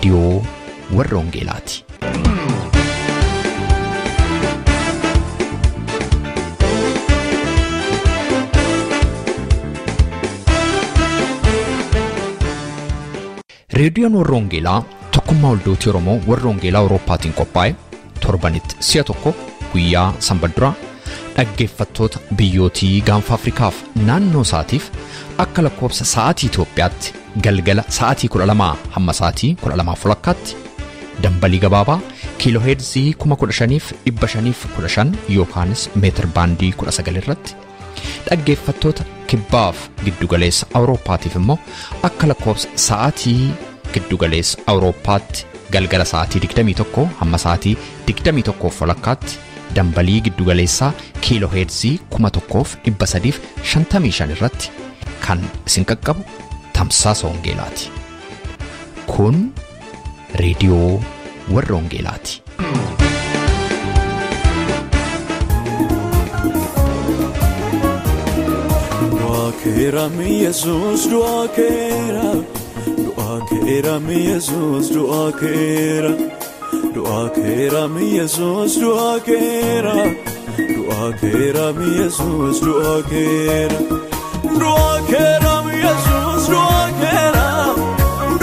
रेडियो वर्रोंगेलाती रेडियोन वर्रोंगेला tokkummaa waldooti Oromoo warroongeelaa Awurooppaatiin qophaa'e torbanitti si'a tokko guyyaa sanbadduraa dhaggeeffattoota biyyootii gaanfa Afrikaaf naannoo isaatiif akka lakkoofsa sa'aatii Itoophiyaatti galgala sa'aatii 12 hamma sa'aatii 12:00tti dambalii gabaabaa kiilooheerzii 15,515 yookaanis meetir baandii 19 irratti dhaggeeffattoota kibbaaf giddugaleessa Awurooppaatiif immoo akka lakkoofsa sa'aatii giddugaleessa Awurooppaatti galgala sa'aatii 21 hamma sa'aatii 21:00tti dambalii giddugaleessaa kiilooheerzii 1,355 irratti kan isin qaqqabu tamsaasa wangeelaati. Kun reediyoo warroongeelaati. Du'aakera mi Yesuus du'aakera du'aakera mi Yesuus du'aakera du'aakera mi Yesuus du'aakera du'aakera mi Yesuus du'aakera du'aakera mi Yesuus du'aakera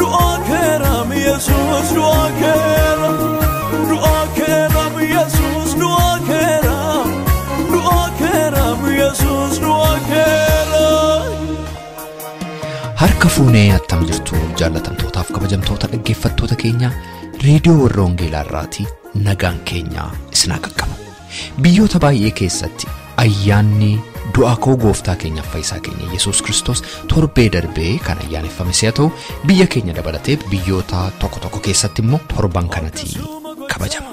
du'aakera mi Yesuus du'aakera du'aakera mi Yesuus du'aakera du'aakera mi Yesuus du'aakera. Harka fuunee attam jirtu jaallatamtootaaf kabajamtoota dhaggeeffattoota keenya reediyoo warroongeelaa irraatii nagaan keenya isin qaqqaba. Biyyoota baay'ee keessatti ayyaanni du'aa ka'uu gooftaa keenyaaf fayyisaa keenya Yesuus Kiristoos torbee darbee kan ayyaaneffame si'a ta'u biyya keenya dabalatee biyyoota tokko keessatti immoo torban kanatti kabajama.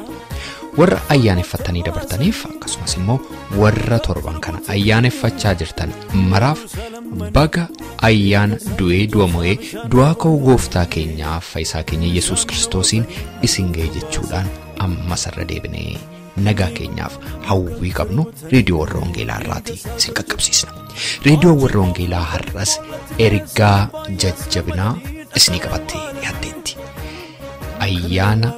Warra ayyaaneffatanii dabartaniif akkasumas immoo warra torban kana ayyaaneffachaa jirtan maraaf baga ayyaana du'a mo'ee du'aa ka'uu gooftaa keenyaaf fayyisaa keenya Yesuus Kiristoosiin isin ga'e jechuudhaan ammas irra deebinee nagaa keenyaaf hawwii qabnu reediyoo warroongeelaa irraatii isin qaqqabsiisna. Reediyoo warroongeelaa har'as ergaa jajjabinaa isinii qabattee dhiyaatteetti. Ayyaana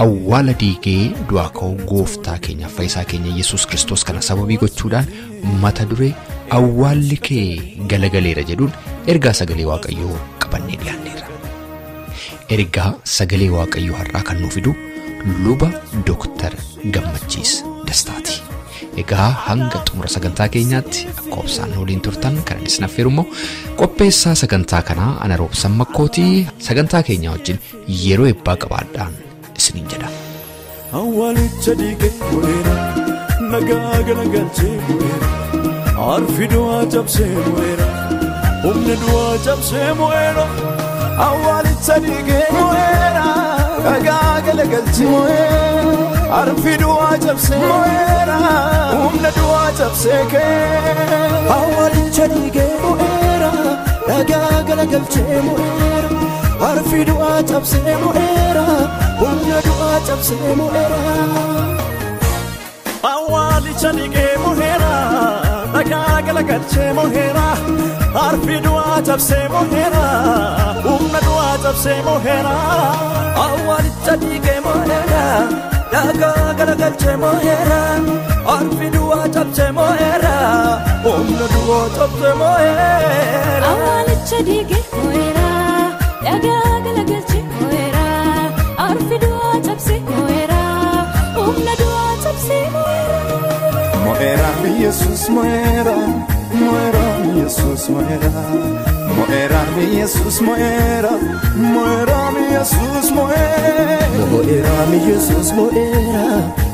awwaala diigee du'aa ka'uu gooftaa keenyaaf fayyisaa keenya Yesuus Kiristoos kana sababii gochuudhaan mata duree awwaalli kee galagaleera jedhuun ergaa sagalee Waaqayyoo qabannee dhiyaanneerra. Ergaa sagalee Waaqayyoo har'aa kan nuuf fidu luba Dooktar Gammachiis Dastaati. Egaa hanga xumura sagantaa keenyaatti akka obsaan waliin turtan kan isin affeeru immoo qopheessaa sagantaa kanaa ana roobsan makkootii sagantaa keenyaa wajjin yeroo eebbaa qabaadhaan isiniin jedha. Awwaalicha diigee bu'eera nagaa galagalchee bu'eera arfi du'aa cabsee bu'eera humni du'aa cabsee bu'eera awwaalicha diigee bu'eera nagaa galagalchee bu'eera arfi du'aa cabsee bu'eera humni du'aa cabsee kee awwaalicha diigee bu'eera nagaa galagalchee bu'eera arfi du'aa cabsee bu'eera humni du'aa cabsee bu'eera awwaalicha diigee bu'eera nagaa galagalchee bu'eera arfi du'aa cabsee bu'eera humni du'aa cabsee bu'eera awwaalicha diigee bu'eera nagaa galagalchee bu'eera arfi du'aa cabsee bu'eera humni du'aa cabsee bu'eera awwaalicha diigee bu'eera nagaa galagalchee bu'eera arfi du'aa cabsee bu'eera humni du'aa cabsee bu'eera. Mo'era mi Yesuus mo'era mo'era mi Yesuus mo'era mo'era mi Yesuus mo'era mo'era mi Yesuus mo'era mo'era mi Yesuus mo'era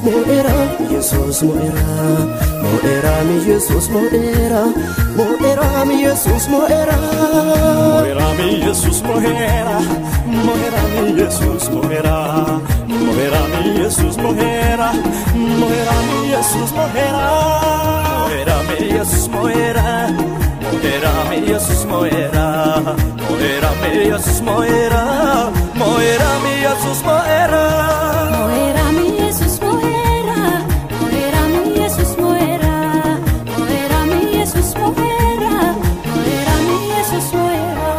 mo'era mi Yesuus mo'era mo'era mi Yesuus mo'era mo'era mi Yesuus mo'era mo'era mi Yesuus mo'era mo'era mi Yesuus mo'era mo'era mi Yesuus mo'era mo'era mi Yesuus mo'era mo'era mi Yesuus mo'era mo'era mi Yesuus mo'era mo'era mi Yesuus mo'era mo'era mi Yesuus mo'era mo'era mi Yesuus mo'era mo'era mi Yesuus mo'era mo'era mi Yesuus mo'era mo'era mi Yesuus mo'era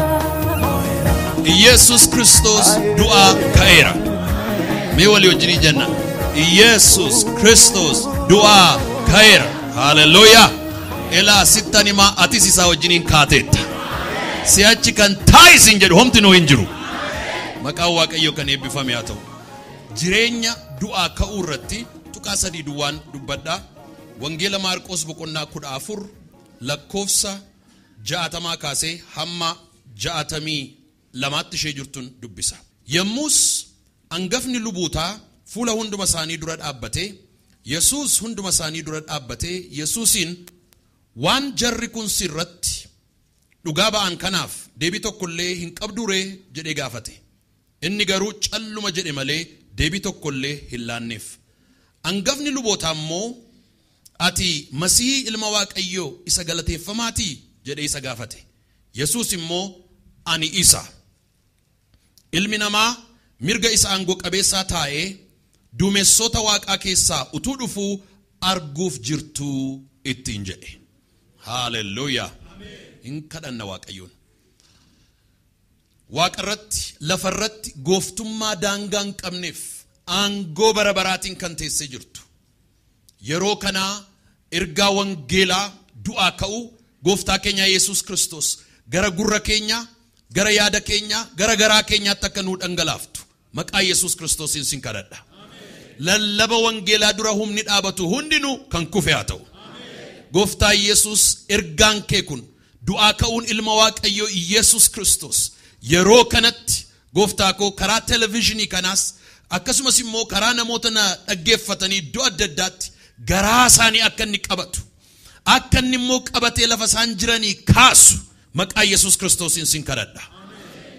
ኢየሱስ ክርስቶስ ዱአ ከኤራ ሜወሊ ወጅኒ ጀና ኢየሱስ ክርስቶስ ዱአ ከኤራ ሃሌሉያ ኤላ ሲታኒማ አቲሲሳ ወጅኒን ካቴታ ሲያቺ ከን ታይሲን ጀዱ ሆምቲ ነው እንጅሩ መቃው ዋቀዮ ከን ኤቢፋም ያተው ጅሬኛ ዱአ ከኡረቲ ቱቃ ሰዲ ዱዋን ዱበዳ ወንጌል ማርቆስ በቆና ኩድ አፉር ለኮፍሳ ጃአተማ ካሴ ሐማ ጃአተሚ ለማት ሸጅርቱን ዱብሳ የሙስ አንገፍኒ ሉቡታ ፉለ ሁንዱ መሳኒ ዱረድ አበቴ ኢየሱስ ሁንዱ መሳኒ ዱረድ አበቴ ኢየሱስን ዋን ጀሪኩን ሲረት ዱጋባ አንከናፍ ዴቢ tokkolle hin qabdure jedhe gaafate inni garu calluma jedhe male debi tokkolle hillaanneef angafni luboota ammoo ati masii ilma waaqayyo isa galateeffamaati jedhe isa gaafate yesus immoo ani isa ilmi namaa mirga isa aangoo qabeessaa taa'ee duumessoota waaqaa keessaa utuu dhufuu arguuf jirtuu ittiin jedhe haleluya in kadhanna waaqayyoon waaqarratti lafarratti gooftummaa daangaan qabneef aangoo barabaraatiin kan teessee jirtu yeroo kana ergaa wangeelaa du'aa ka'u gooftaa keenya Yesuus Kiristoos gara gurra keenya gara yaada keenya gara garaa keenyaatti akka nu dhangalaaftu maqaa Yesuus Kiristoosin sin kadhadha lallaba wangeelaa dura humni dhaabatu hundinuu kan kufe haa ta'u gooftaa Yesuus ergaan kee kun du'aa ka'uun ilma waaqayyo Yesuus Kiristoos yeroo kanatti gooftaa koo karaa televizyinii kanaas akkasumas immoo karaa namoota na dhaggeeffatanii iddoo adda addaatti garaa isaanii akka inni qabatu akka inni immoo qabatee lafa isaan jiranii kaasu maqaa Yesuus Kiristoosin sin kadhadha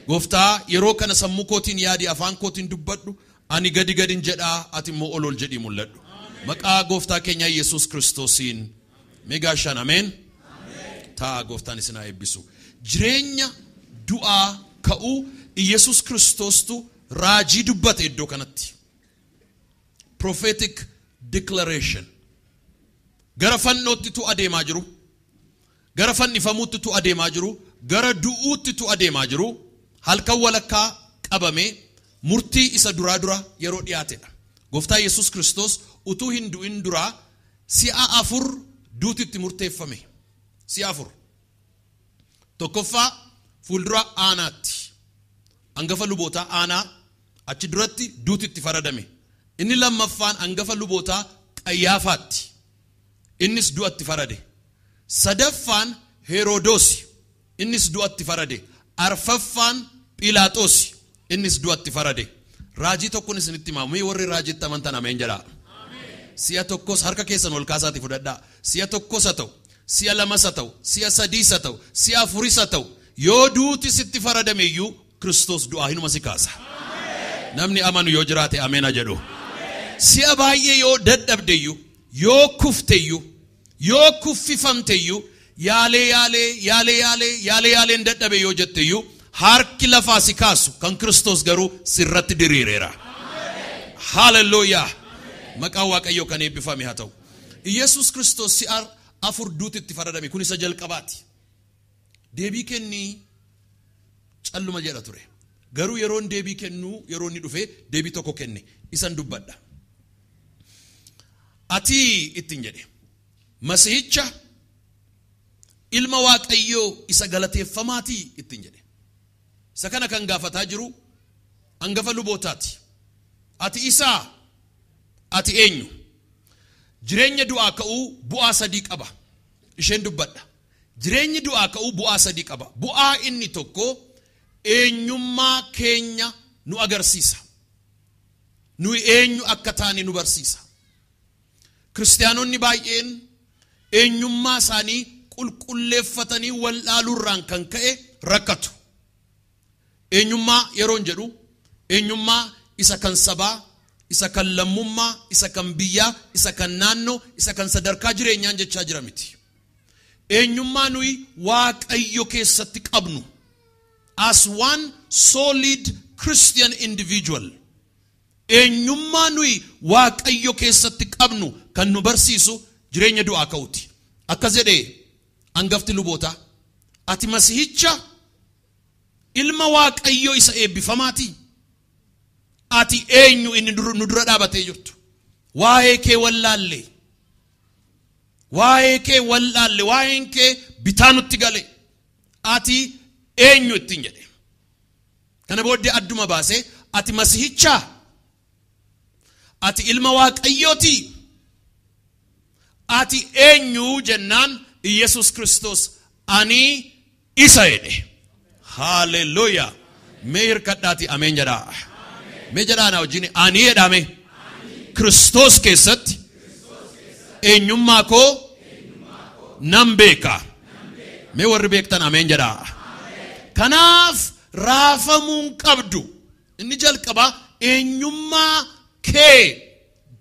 gooftaa yeroo kana sammuu kootiin yaadi afaan kootiin dubbadhu ani gadi gadin jedhaa ati immoo olol jedhii mul'adhu maqaa gooftaa keenya Yesuus Kiristoosin meegaashaan ameen taa gooftaan isin haa eebbisu jireenya du'aa ka'u Yesuus Kiristoostu raajii dubbate iddoo kanatti prophetic declaration gara fannootti tu adeemaa jiru gara fannifamuutti tu adeemaa jiru gara du'uutti tu adeemaa jiru halkan walakkaa qabame murtii isa dura yeroo dhiyaatedha gooftaa Yesuus Kiristoos utuu hin du'in dura si'a afur duutitti murteeffame si'a afur tokkoffaa fuuldura aanaatti angafa luboota aanaa achi duratti duutitti faradame inni lammaffaan angafa luboota Qayyaafaatti innis du'atti farade sadaffaan Herodosi innis du'atti farade arfaffaan Phiilaaxoos innis du'atti farade raajii tokkoon isinitti himaa mee warri raajiitti amantan ameen jedhaa si'a tokkos harka keessan ol kaasaati fudhadhaa si'a tokkos haa ta'u si'a lamas haa ta'u si'a sadiis haa ta'u si'a afuris haa ta'u yoo duuti sitti faradame iyyuu Kiristoos du'aa hinuma si kaasa namni amanu yoo jiraate ameena jedhu si'a baay'ee yoo dadhabde iyyuu yoo kufte iyyuu yoo kuffifamte iyyuu yaaleen dadhabe yoo jette iyyuu harki lafaa si kaasu kan Kiristoos garuu sirratti diriireera haleluuyaa maqaa waaqayyo kan eebbifame haa ta'u Yesuus Kiristoos si'a afur duutitti faradame kun isa jalqabaati deebii kennii calluma jedha ture garuu yeroon deebii kennu yeroon ni dhufe deebii tokko kenne isan dubbadha ati ittiin jedhe masiihicha ilma waaqayyo isa galateeffamaati ittiin jedhe isa kana kan gaafataa jiru angafa lubootaati ati isa ati eenyu jireenya du'aa ka'uu bu'aa sadii qaba isheen dubbadha jireenyi du'aa ka'uu bu'aa sadii qaba bu'aa inni tokko eenyummaa keenya nu agarsiisa nu eenyu akka taane nu barsiisa Kiristaanonni baay'een eenyummaa isaanii qulqulleeffatanii wallaaluurraan kan ka'e rakkatu eenyummaa yeroon jedhu eenyummaa isa kan sabaa isa kan lammummaa isa kan biyyaa isa kan naannoo isa kan sadarkaa jireenyaan jechaa jira miti eenyummaa nuyi waaqayyo keessatti qabnu as one solid Christian individual eenyummaa nuyi waaqayyo keessatti qabnu kan nu barsiisu jireenya du'aa ka'uuti akkas jedhee angafti luboota ati masiihicha ilma waaqayyoo isa eebbifamaati. Ati eenyu inni nu dura dhaabatee jirtu? Waa'ee kee wallaalle. Waa'ee kee wallaalle. Waa'een kee bitaa nutti gale. Ati eenyu ittiin jedhe. Kana booddee adduma baasee ati Masiihichaa? Ati ilma waaqayyooti? Ati eenyu jennaan Yesus Kristos ani isa jedhe. Hallelujah. Mee hirkadhaati ameen jedhaa. Mee jedhaa na wajjin ani jedhame. Kristos keessatti eenyummaa koo nan beeka. Mee warri beektan ameen jedhaa. Kanaaf raafamuun qabdu. Inni jalqaba eenyummaa kee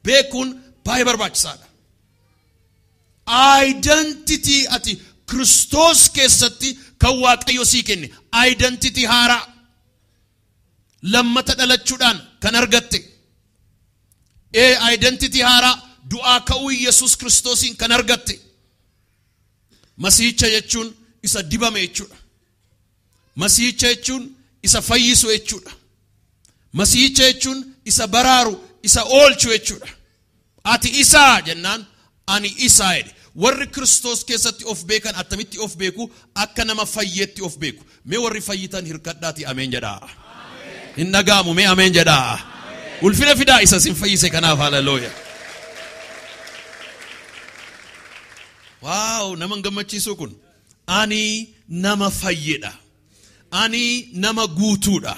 beekuun baay'ee barbaachisaadha. Identity ati Kristos keessatti kan Waaqayyo sii kenne identity haaraa lammata dhalachuudhaan kan argatte. Identity haaraa du'aa ka'uu Yesus Kristosiin kan argatte. Masiihicha jechuun isa dibame jechuudha. Masiihicha jechuun isa fayyisu jechuudha. Masiihicha jechuun isa baraaru, isa oolchu jechuudha. Ati isaa jennaan ani isaa jedhe. Warri Kristos keessatti of beekan attamitti of beeku? Akka nama fayyetti of beeku. Mee warri fayyitan hirkadhaati ameen jedhaa. Hin dhaga'amu mee ameen jedhaa. Ulfina fidaa isa sin fayyise kanaaf hallelujah. Waaw, nama gammachiisu kun. Ani nama fayyedha. Ani nama guutuudha.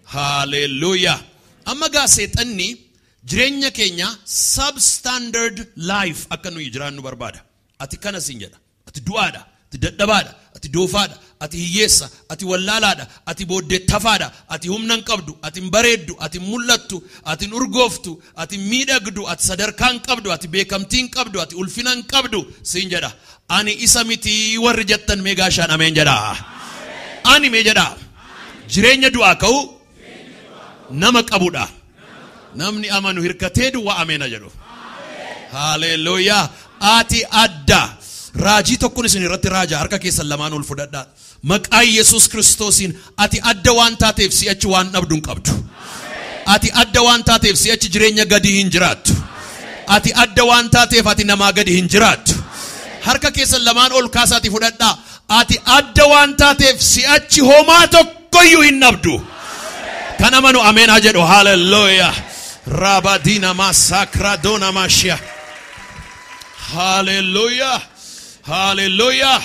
Hallelujah. Amma gaa seexanni jireenya keenya substandard life akka nuyi jiraannu barbaada. Ati kana sin jedha. Ati du'aadha. Ati dadhabaadha. Ati doofaadha. Ati hiyyeessa. Ati wallaalaadha. Ati booddeettafaadha. Ati humna hin qabdu. Ati hin bareeddu. Ati hin mul'attu. Ati hin urgooftu. Ati hin miidhagdu. Ati sadarkaa hin qabdu. Ati beekamtii hin qabdu. Ati ulfina hin qabdu sin jedha. Ani isa miti warri jettan mee gaashaan ameen jedha. Ani mee jedha. Jireenya du'aa ka'u nama qabudha. Namni amanu hirkatee duwwaa ameena jedhu. Hallelujah. Ati adda. Raajii tokkoon isin irratti raajaa harka keessan lamaan ol fudhadhaa. Maqaa Yesus Kristosiin ati adda waan taateef si'achi waan dhabdu hin qabdu. Ati adda waan taateef si'achi jireenya gadi hin jiraattu. Ati adda waan taateef ati namaa gadi hin jiraattu. Harka keessan lamaan ol kaasaati fudhadhaa. Ati adda waan taateef si'achi homaa tokkoyyuu hin dhabdu. Kan amanu ameen haa jedhu. Hallelujah. Rabadina masakra dona mashia. Hallelujah. Hallelujah.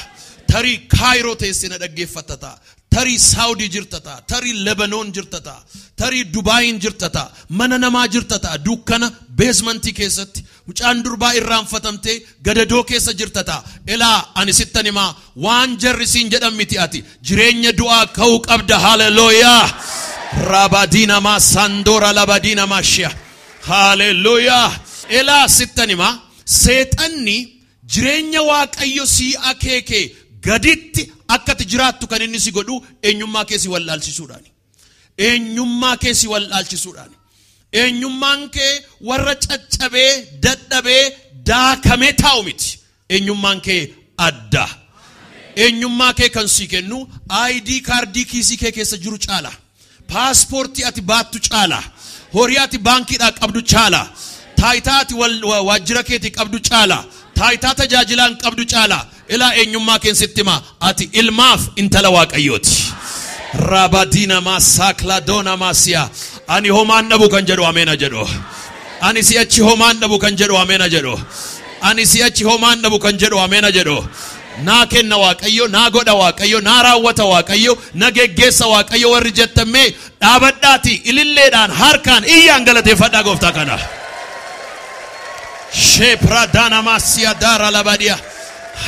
Tarii Kaayiroo teessina dhaggeeffatata. Tarii Saawudii jirtata. Tarii Lebanoon jirtata. Tarii Dubaayin jirtata. Mana namaa jirtata. Dukkana beesmentii keessatti. Mucaan durbaa irraanfatamtee gadadoo keessa jirtata. Elaa ani sittan himaa waan jarrisiin jedhan miti ati. Jireenya du'aa ka'uu qabda. Hallelujah. Rabadina ma sandora labadina mashia. Hallelujah. Elaa sittan himaa seexanni jireenya waaqayyo si akeeke gaditti akkati jiraattu kan inni si godhu eenyummaa kee si wallaalchisuudhaan. Eenyummaa kee si wallaalchisuudhaan. Eenyummaan kee warra caccabee dadhabee daakamee taa'u miti. Eenyummaan kee adda. Eenyummaa kee kan si kennu ID kaardii kiisii kee keessa jiru caala. Paaspoortii ati baattu caala. Horii ati baankiidhaa qabdu caala. Taayitaa ati waajjira keetii qabdu caala. Taayitaa tajaajilaan qabdu caala. Ilaa eenyummaa kee sitti himaa ati ilmaaf intala waaqayyooti. Rabadina masakla dona masia. Ani homaan dhabu kan jedhu ameena jedhu. Ani si'achi homaan dhabu kan jedhu ameena jedhu. Ani si'achi homaan dhabu kan jedhu ameena jedhu. Naa kenna waaqayyo, naa godha waaqayyo, naa raawwata waaqayyo, na geggeessa waaqayyo warri jettamee dhaabadhaati ililleedhaan harkaan iyyaan galateeffadhaa gooftaa kana. Shepradana masia dara labadia.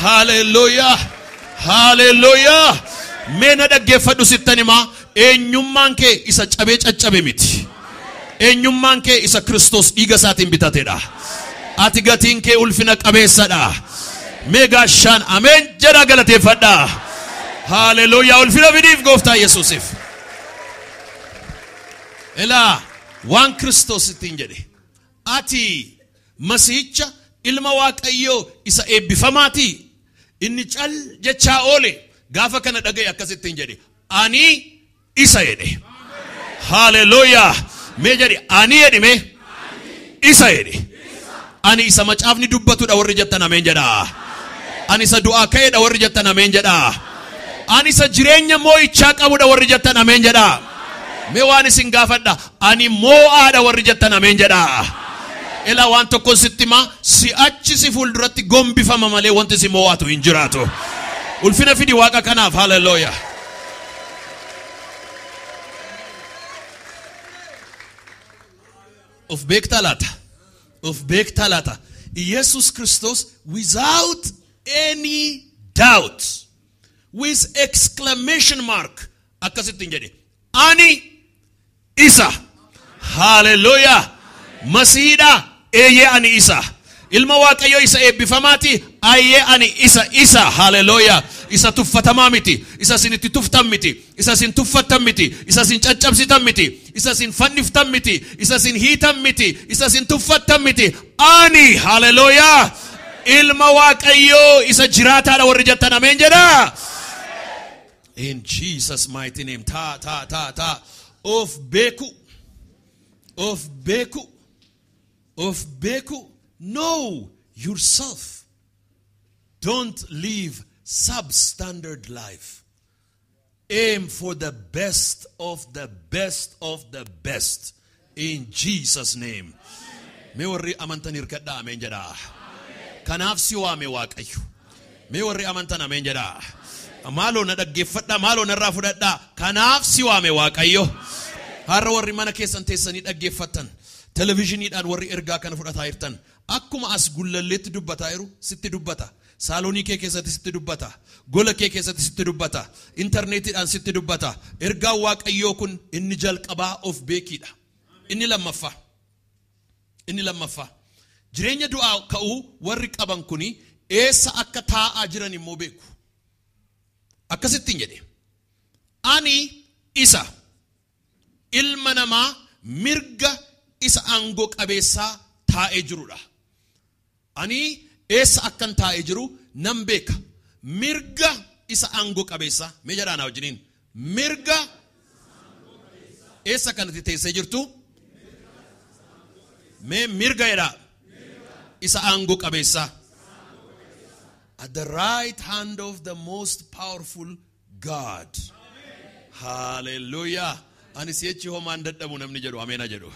Hallelujah. Hallelujah. Meena dhaggeeffadhu sittan himaa eenyummaan kee isa cabee caccabe miti. Eenyummaan kee isa Kristos dhiiga isaatiin bitateedha. Ati gatiin kee ulfina qabeessadha. Mee gaashaan ameen jedhaa galateeffadhaa. Hallelujah. Ulfina fidiif gooftaa Yesuusiif. Elaa waan Kristos ittiin jedhe ati Masiihicha ilma waaqayyoo isa eebbifamaati. Inni cal jechaa oole gaafa kana dhagaye akkasittiin jedhe ani isa jedhe. Hallelujah. Mee jedhi ani jedhime isa jedhe. Ani isa macaafni dubbatudha warri jettan ameen jedha. Ani isa du'aa ka'eedha warri jettan ameen jedha. Ani isa jireenya moo'ichaa qabudha warri jettan ameen jedha. Mee waan isin gaafadha ani moo'aadha warri jettan ameen jedha. Ela waan tokko sitti ma si achi si fuulduratti gombifama malee wanti si moo'atu hin jiraatu. Ulfina fidi waaqa kanaaf. Hallelujah. Of beektalata. Of beektalata. Jesus Christos without any doubt, with exclamation mark, akkasittiin jedhe ani isa. Hallelujah. Masiidha eeyyee ani isa. Ilma Waaqayyo isa eebbifamaati ayyee ani isa. Hallelujah. Isa tuffatamaa miti, isa sin itti tuftan miti, isa sin tuffattan miti, isa sin caccabsitan miti, isa sin fanniftan miti, isa sin hiitan miti, isa sin tuffattan miti. Ani hallelujah ilma Waaqayyo isa jiraataadha warri jettan ameen jedha. In Jesus mighty name. Ta of beku know yourself. Don't live substandard life. Aim for the best of the best of the best. In Jesus name. Me warri amantan irkadha amen jedha. Kanaaf si waame Waaqayyo. Me warri amantan amen jedha. Maaloo na dhaggeeffadha, maaloo narraa fudhadha. Kanaaf si waame Waaqayyo. Har'a warri mana keessan teessanii dhaggeeffattan, televizyiniidhaan warri ergaa kana fudhataa jirtan, akkuma as gullalleetti dubbataa jiru sitti dubbata. Saaloonii kee keessatti sitti dubbata. Gola kee keessatti sitti dubbata. Intarneetiidhaan sitti dubbata. Ergaa Waaqayyoo kun inni jalqabaa of beekiidha. Inni lammaffaa. Jireenya du'aa ka'uu warri qaban kuni eessa akka taa'aa jiran immoo beeku. Akkasittiin jedhe ani isa ilma namaa mirga isa aangoo qabeessaa taa'ee jirudha. Ani eessa akkan taa'ee jiru nan beeka. Mirga isa aangoo qabeessaa mee jedhaanaa wajjiniin mirga eessa kanatti teessee jirtu mee mirga jedhaa isa aangoo qabeessaa. At the right hand of the most powerful God. Hallelujah. Ani si'achi homaan dadhabu namni jedhu ameena jedhu.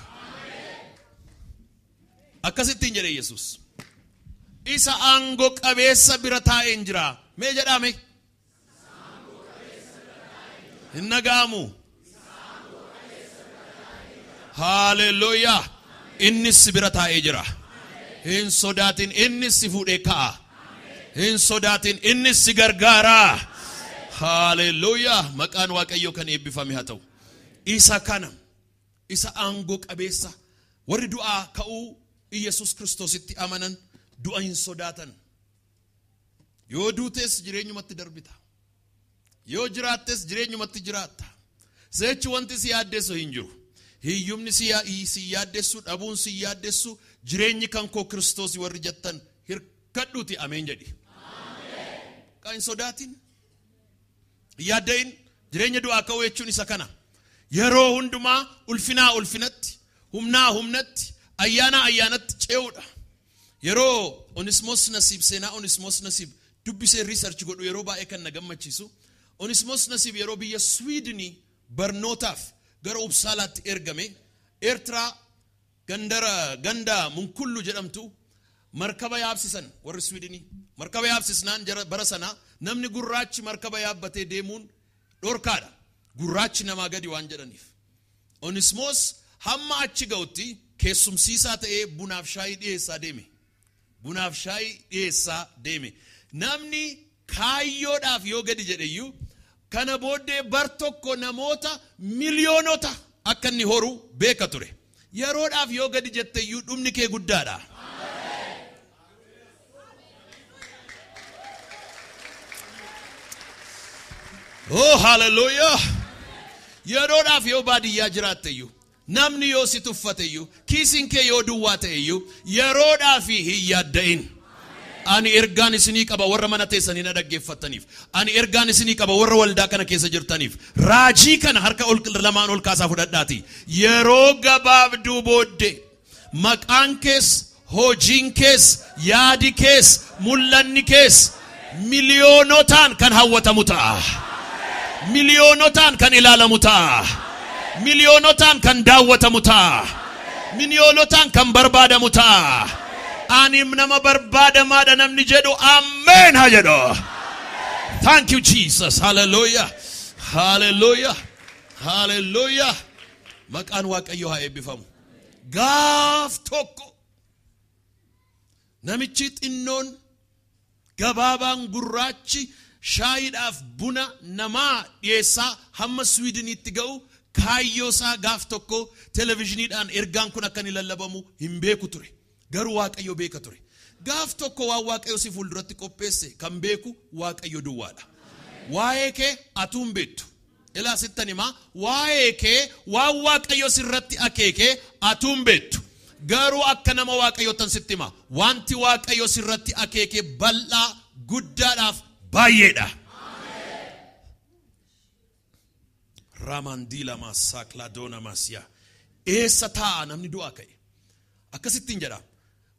Akkasittiin jedhe Yesus. Isa aangoo qabeessa bira taa'een jira. Mee jedhame? Hin nagaamu. Hallelujah. Innis bira taa'ee jira. Hin sodaatin innis si fuudhee ka'a. Hin sodaatin innis si gargaara. Hallelujah. Maqaan Waaqayyoo kan eebbifame haa ta'u. Isa kana isa aangoo qabeessa warri du'aa ka'uu Yesus Kiristoositti amanan du'a hin sodaatan. Yoo duutes jireenyumatti darbita. Yoo jiraattes jireenyumatti jiraatta. Seechi wanti si yaaddeessu hin jiru. Hiyyumni si yaaddeessu, dhabuun si yaaddeessu, jireenyi kan koo Kiristoos warri jettan hirkadhuuti ameen jedhi. Kan hin sodaatin. Yaadda'in jireenya du'aa ka'uu jechuun isa kana. Yeroo hundumaa ulfinaa ulfinatti, humnaa humnatti, ayyaanaa ayyaanatti ce'uudha. Yeroo Onismos Nasiib seenaa Onismos Nasiib dubbisee research godhu yeroo baay'ee kan na gammachiisu. Onismos Nasiib yeroo biyya Swiidinii barnootaaf gara Uppsaalaatti ergame Eertiraa ganda Munkullu jedhamtu markaba yaabsisan warri Swiidinii. Markaba yaabsisnaan bara sana namni gurraachi markaba yaabbatee deemuun dhorkaadha. Gurraachi namaa gadi waan jedhaniif. Onismos hamma achi ga'utti keessumsiisaa ta'ee bunaaf shaayii dhiyeessaa deeme. Namni kaayyoodhaaf yoo gadi jedheyyuu kana booddee bar tokko namoota miliyoonota akka inni horu beeka ture. Yeroodhaaf yoo gadi jetteyyuu dhumni kee guddaadha. Oh hallelujah. Yeroodhaaf yoo baadiyyaa jiraatteyyuu namni yoo si tuffateyyuu kiisiin kee yoo duwwaa ta'eyyuu yeroodhaaf hin yaadda'in. Ani ergaan isinii qaba warra mana teessanii na dhaggeeffataniif. Ani ergaan isinii qaba warra waldaa kana keessa jirtaniif. Raajii kana harka lamaan ol kaasaa fudhadhaati. Yeroo gabaabduu booddee maqaan kees, hojiin kees, yaadi kees, mul'anni kees miliyoonotaan kan hawwatamu ta'a. Miliyoonotaan kan ilaalamu ta'a. Miliyoonotaan kan daawwatamu ta'a. Miliyoonotaan kan barbaadamu ta'a. Ani nama barbaadamaadha namni jedhu amen haa jedhu. Thank you Jesus. Hallelujah. Hallelujah. Hallelujah. Maqaan Waaqayyoo haa eebbifamu. Gaaf tokko namichi xinnoon gabaabaan gurraachi shaayiidhaaf buna namaa dhiyeessaa hamma Swiidiniitti ga'u kaayyoosaa gaaf tokko televizyiniidhaan ergaan kun akka inni lallabamu hin beeku ture. Garuu Waaqayyo beeka ture. Gaaf tokko waan Waaqayyo si fuulduratti qopheesse kan beeku Waaqayyo duwwaadha. Waa'ee kee atuun beektu. Ilaa sittan himaa waa'ee kee waan Waaqayyo sirratti akeekee atuun beektu. Garuu akka nama Waaqayyootan sitti himaa wanti Waaqayyo sirratti akeekee bal'aa guddaadhaaf baay'eedha. Ramandila masakla dona masya. Eessa taa namni du'aa ka'e. Akkasittiin jedha.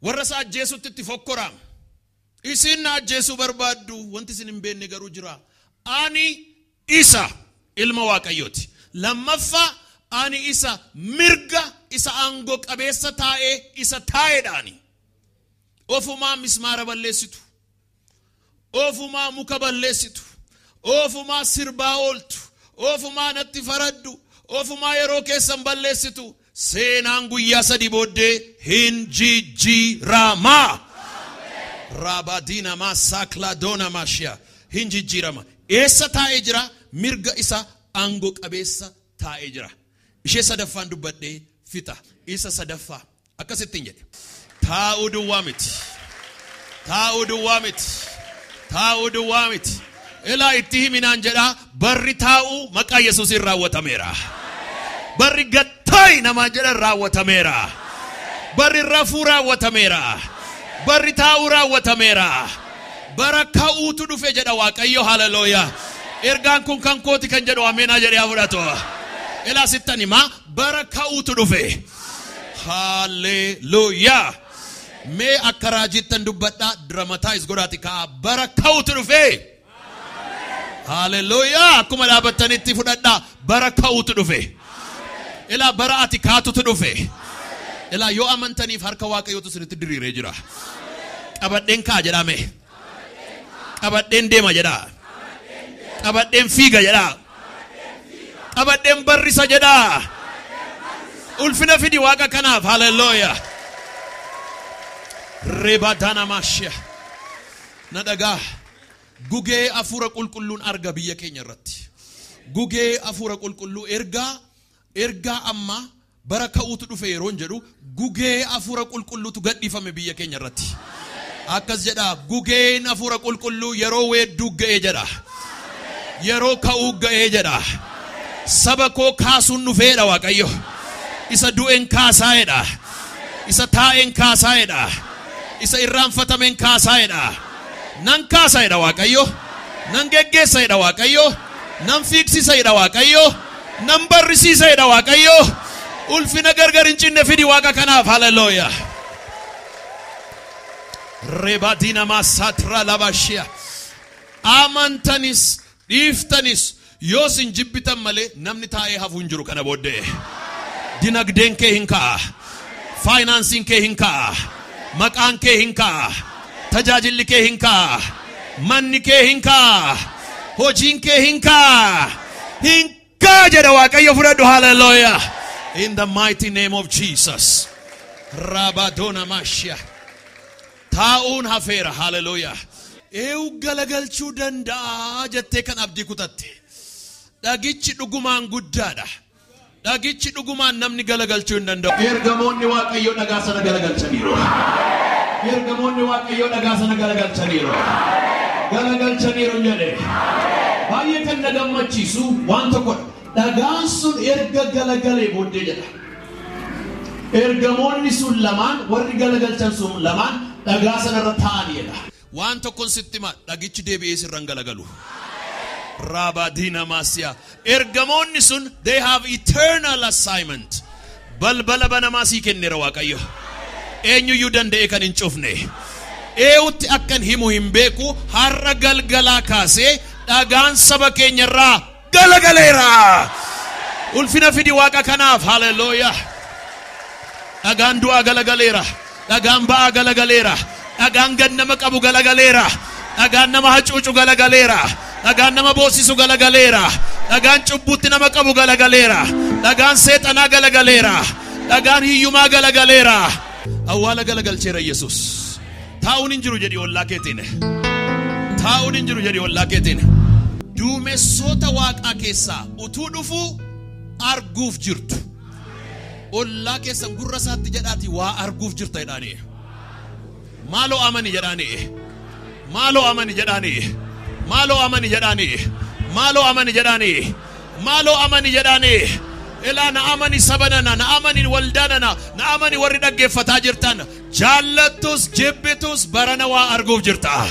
Warra isaa ajjeesutti itti fokkoraa. Isin na ajjeesuu barbaaddu wanti isin hin beekne garuu jira. Ani isa ilma Waaqayyooti. Lammaffaa ani isa mirga isa aangoo qabeessa taa'ee isa taa'eedhaani. Ofumaa mismaara balleessitu. Ofumaa muka balleessitu. Ofumaa sirbaa ooltu. Ofumaa natti faraddu. Ofumaa yeroo keessan balleessitu. Seenaan guyyaa sadii booddee hin jijjiirama. Rabadina masakla dona mashia. Hin jijjiirama. Eessa taa'ee jira? Mirga isa aangoo qabeessa taa'ee jira. Ishee sadaffaan dubbadhee fixa. Isa sadaffaa akkasittiin jedhe. Taa'uu duwwaa miti. Taa'uu duwwaa miti. Taa'uu duwwaa miti. Ilaa itti himinaan jedha barri taa'uu maqaa Yesuusiin raawwatameera. Barri gattaay namaa jedhan raawwatameera. Barri rafuu raawwatameera. Barri taa'uu raawwatameera. Bara ka'uutu dhufe jedha Waaqayyo. Hallelujah. Ergaan kun kan kooti kan jedhu ameenaa jedhee fudhatu. Ilaa sittan himaa bara ka'uutu dhufe. Hallelujah. Mee akka raajittan dubbadhaa dramatize godhaati ka'a bara ka'uutu dhufe. Hallelujah. Akkuma dhaabattanitti fudhadhaa bara ka'uutu dhufe. Ilaa bara ati kaatutu dhufe. Ilaa yoo amantaniif harka Waaqayyootu isinitti diriiree jira. Qabadheen kaa jedhame. Qabadheen deema jedha. Qabadheen fiiga jedha. Qabadheen barrisa jedha. Ulfina fidi Waaqa kanaaf. Hallelujah. Rebadana mashia. Na dhagaa. Gugee afuura qulqulluun arga biyya keenya irratti. Gugee afuura qulqulluu ergaa amma bara ka'uutu dhufe yeroon jedhu gugee afuura qulqulluutu gadhiifame biyya keenya irratti. Akkas jedha gugeen afuura qulqulluu yeroo weedduu ga'ee jedha. Yeroo ka'uu ga'ee jedha. Saba koo kaasuun dhufeedha Waaqayyo. Isa du'een kaasaa'edha. Isa taa'een kaasaa'edha. Isa irraanfatameen kaasaa'edha. Nan kaasaa'edha Waaqayyo. Nan geggeessaa'edha Waaqayyo. Nan fiiksisaa'edha Waaqayyo. Nan barrisiisaa'edha Waaqayyo. Ulfina gargar hin cinne fidi Waaqa kanaaf. Hallelujah. Rebadina masatra labashia. Amantanis dhiiftanis yoo sin jibbitan malee namni taa'ee hafu hin jiru kana booddee. Dinagdeen kee hin ka'a. Faayinaansiin kee hin ka'a. Maqaan kee hin ka'a. Tajaajilli kee hin ka'a. Manni kee hin ka'a. Hojiin kee hin ka'a. Hin ka'a jedha Waaqayyo fudhadhu. Hallelujah. In the mighty name of Jesus. Rabadona mashia. Taa'uun hafeera. Hallelujah. Eewu galagalchuu danda'a jettee kan abdii kutatte. Dhagichi dhugumaan guddaadha. Dhagichi dhugumaan namni galagalchuu hin danda'u. Ergamoonni Waaqayyo dhagaa sana galagalchaniiru. Ergamoonni Waaqayyo dhagaa sana galagalchaniiru. Galagalchaniiru jedhe. Baay'ee kan na gammachiisu waan tokkodha. Dhagaan sun erga galagalee booddee jedha. Ergamoonni sun lamaan warri galagalchan sun lamaan dhagaa sanarra taa'aniidha. waan tokkon sitti ma dhagichi deebi'ee sirran galagalu. Rabadina Masia. Ergamoonni sun they have eternal assignment. Balbala banamaa sii kennera Waaqayyo. Eenyuyyuu danda'e kan hin cufne. Eewutti akkan himu hin beeku har'a galgalaa kaasee dhagaan saba keenyarraa galagaleera. Ulfina fidi Waaqa kanaaf. Hallelujah. Dhagaan du'aa galagaleera. Dhagaan ba'aa galagaleera. Dhagaan gad nama qabu galagaleera. Dhagaan nama hacuucu galagaleera. Dhagaan nama boosisu galagaleera. Dhagaan cubbutti nama qabu galagaleera. Dhagaan seexanaa galagaleera. Dhagaan hiyyumaa galagaleera. Awwaala galagalcheera Yesus. Taa'uun hin jiru jedhi ollaa keetiin. Taa'uun hin jiru jedhi ollaa keetiin. Duumessoota Waaqaa keessaa utuu dhufu arguuf jirtu. Ollaa keessan gurra isaatti jedhaati waa arguuf jirta jedhaanii. Maaloo amani jedhaanii. Maaloo amani jedhaanii. Maaloo amani jedhaanii. Maaloo amani jedhaanii. Maaloo amani jedhaanii. Ilaa na amani sabanana, na amani waldaanana, na amani warri dhaggeeffataa jirtan. Jaallattus jibbitus barana waa arguuf jirta.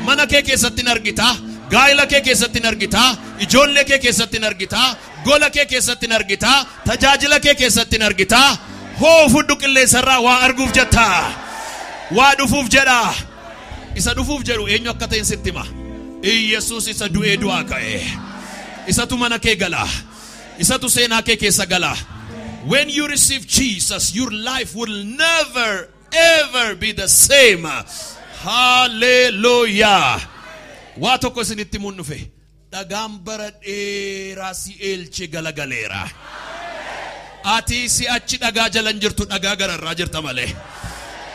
Mana kee keessatti argita. Gaa'ila kee keessatti argita. Ijoollee kee keessatti argita. Gola kee keessatti argita. Tajaajila kee keessatti argita. Hoo fudhu qilleensarraa waa arguuf jetta. Waa dhufuuf jedha. Isa dhufuuf jedhu eenyu akka ta'in sitti hima. Yesus isa du'ee du'aa ka'e. Isatu mana kee gala. Isatu seenaa kee keessa gala. When you receive Jesus, your life will never ever be the same. Hallelujah. Waa tokko isinitti mun dhufe. Dhagaan bara dheeraa si eelche galagaleera. Ati si achi dhagaa jalan jirtu dhagaa gararraa jirta malee.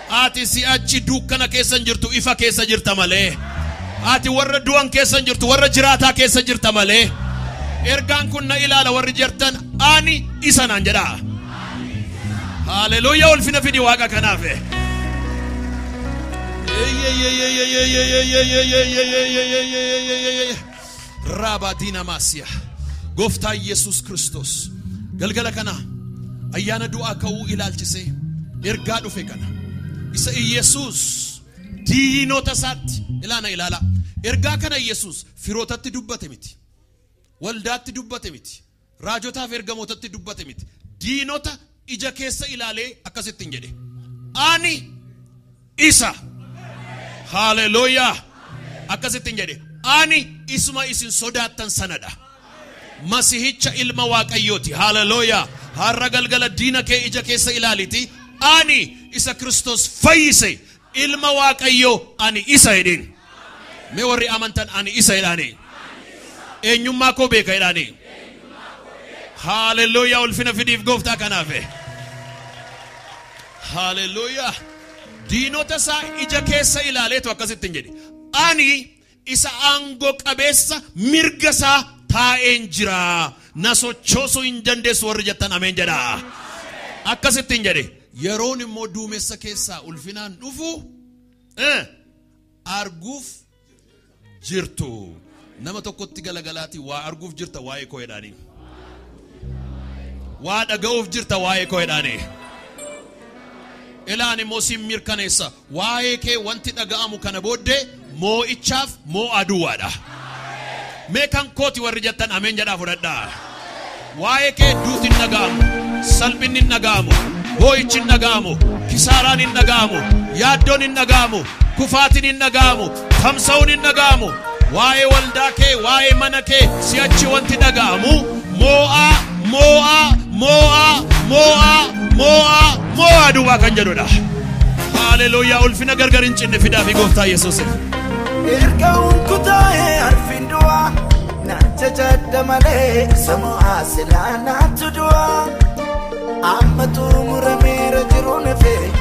Ati si achi dukkana keessa jirtu ifa keessa jirta malee. Ati warra du'an keessa jirtu warra jiraataa keessa jirta malee. Ergaan kun na ilaala warri jirtan ani isa naan jedha. Hallelujah. Ulfina fidi Waaqa kanaaf. Rabadina Masia. Gooftaa Yesus Kristos galgala kana ayyaana du'aa ka'uu ilaalchisee ergaa dhufe kana isa Yesus diinota isaatti ilaala. Ergaa kana Yesus firootatti dubbate miti. Waldaatti dubbate miti. Raajotaaf ergamootatti dubbate miti. Diinota ija keessa ilaalee akkasittiin jedhe. Ani isa. Hallelujah. Akkasittiin jedhe. Ani isuma isin sodaattan sanadha. Masihicha ilma Waaqayyooti. Hallelujah. Har'a galgala diina kee ija keessa ilaaliti. Ani isa Kristos fayyise ilma Waaqayyoo ani isa jedhin. Mee warri amantan ani isa jedhani. Eenyummaa koo beeka jedhani. Hallelujah. Ulfina fidiif gooftaa kanaaf. Hallelujah. Diinota isaa ija keessa ilaaleetu akkasittiin jedhe. Ani isa aangoo qabeessa mirga isaa taa'een jira. Na sochoosuu hin dandeessu warri jettan ameen jedha. Akkasittiin jedhe. Yeroon immoo duumessa keessaa ulfinaan dhufu arguuf jirtu. Nama tokkotti galagalaati waa arguuf jirta waa'ee koo jedhaani. Waa dhaga'uuf jirta waa'ee koo jedhaani. Ilaan immoo si mirkaneessa waa'ee kee wanti dhaga'amu kana booddee moo'ichaaf moo aduwaadha. Mee kan kooti warri jettan ameen jedhaa fudhadhaa. Waa'ee kee duuti hin dhaga'amu, salphinni hin dhaga'amu, boo'ichi hin dhaga'amu, kisaaraan hin dhaga'amu, yaaddoon hin dhaga'amu, kufaatiin hin dhaga'amu, tamsa'uun hin dhaga'amu. Waa'ee waldaa kee, waa'ee mana kee si'achi wanti dhaga'amu moo'aa duwwaa kan jedhudha. Hallelujah. Ulfina gargar hin cinne fidaa fi gooftaa Yesuus. Ergaawwan kutaa'ee arfiin du'aa naan jajadda malee isa mo'aa silaa naatu du'aa. Amma xumurameera jiruun hafee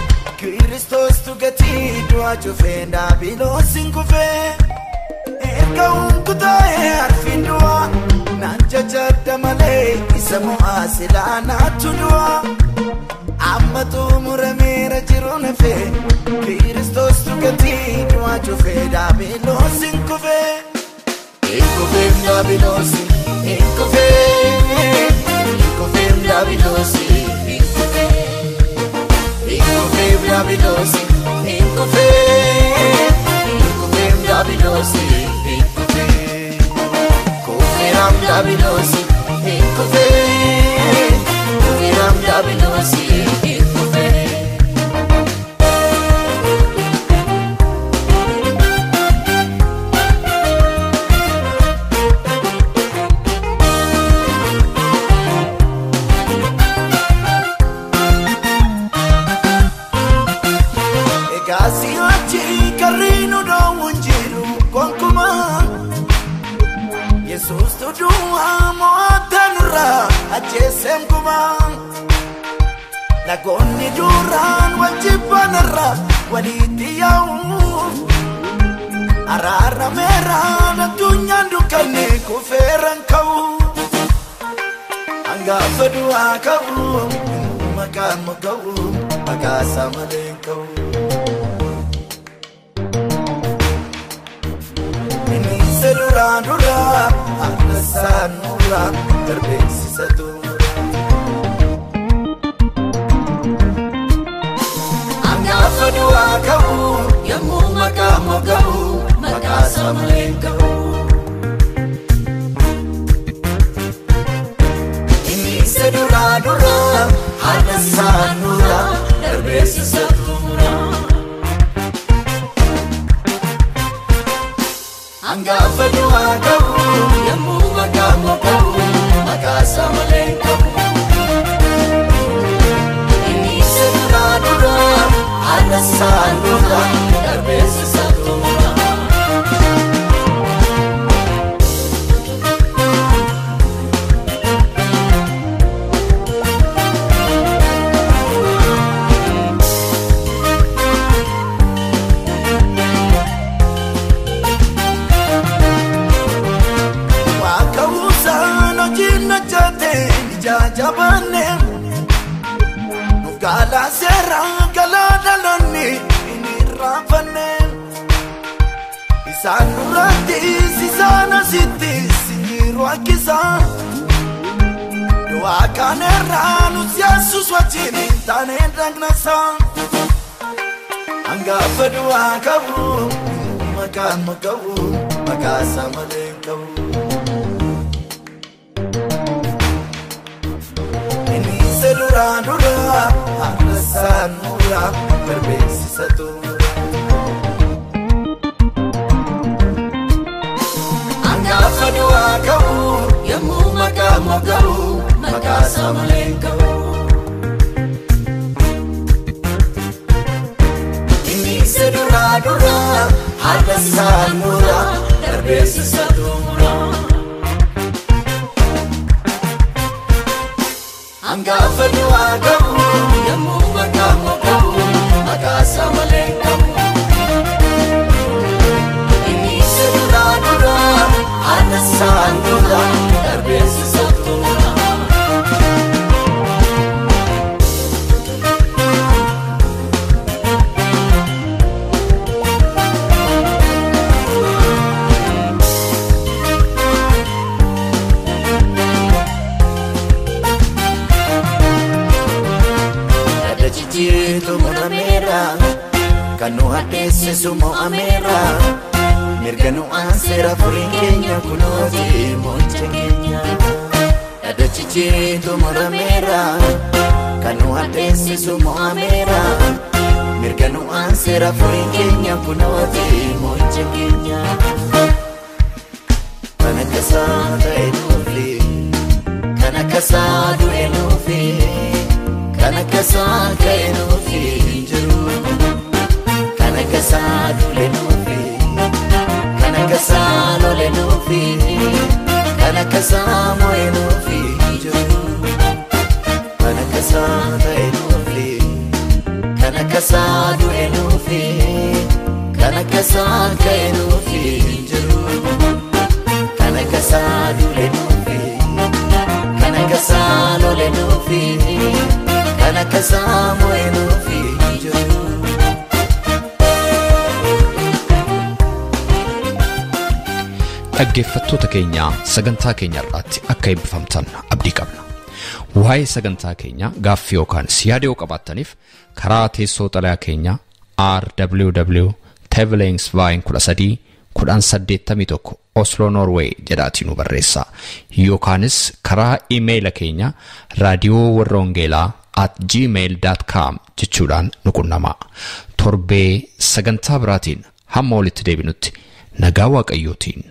Kiristoostu gatii du'aa cufee daabiloos hin kufee. Ergaawwan kutaa'ee arfiin du'aa naan jajadda malee isa mo'aa silaa naatu du'aa. Amma xumurameera jiruun hafee Kiristoostu gatii du'aa cufee daabiloos hin kufee. Hin kufee daabiloos hin kufee. Hin kufee daabiloos hin kufee. Hin kufee daabiloos hin kufee. dabilosi kufe kufiram dabilosi kufe kufiram dabilosi kufe Jesus to do more than ra ajesem kuma la gonni duran wajibanara waliti yau arara mera na dunya dukane ku feran kau anga fadua kau makan kau agasa malen kau ini sedura-dura alasan murah terbesi satu anggap kedua kau yang mau kau maka sama kau ini sedura-dura alasan murah terbesi satu anggap kedua kau yang mau kau maka sama kau ini sedura-dura alasan murah terbesi satu jabanem nugala serang gala daloni ini rapanem isanurati sisana siti sinirwa kisa doakan eranu Yesus wajini tane dangnasa anggap berdua kau makan kau maka sama kau sedura-dura alasan murah berbesi satu anggap kedua kau yang mau kau maka sama kau ini sedura-dura alasan murah berbesi satu anggap kedua kau yang mau kau maka sama kau ini sedura-dura alasan murah terbesi satu itu mona merah kanu hati sumo amera mirganu ansera furingenya kuno di moncengenya ada cici itu mona merah kanu hati sumo amera mirganu ansera furingenya kuno di moncengenya kana kasada enufi kana kasadu enufi kana kasal kainu finjuru kana kasal lenufi kana kasal lenufi kana kasamo enufi finjuru kana kasal enufi kana kasal enufi kana kasal kainu finjuru kana kasal lenufi kana kasal lenufi kana kasamo enufi finjuru dhaggeeffattoota keenya sagantaa keenya irratti akka eebbifamtan abdii qabna. Waa'ee sagantaa keenya gaaffii yookaan siyaada yoo qabaattaniif karaa teessoo xalayaa keenya rww@tevelingsvine13 1081 Oslo Norway jedhaatiin nu barreessaa yookaanis karaa iimeeyila keenya raadiyoowwarrawangeelaa@gmail.com jechuudhaan nu qunnamaa. Torbee sagantaa biraatiin hamma walitti deebinutti nagaa Waaqayyootiin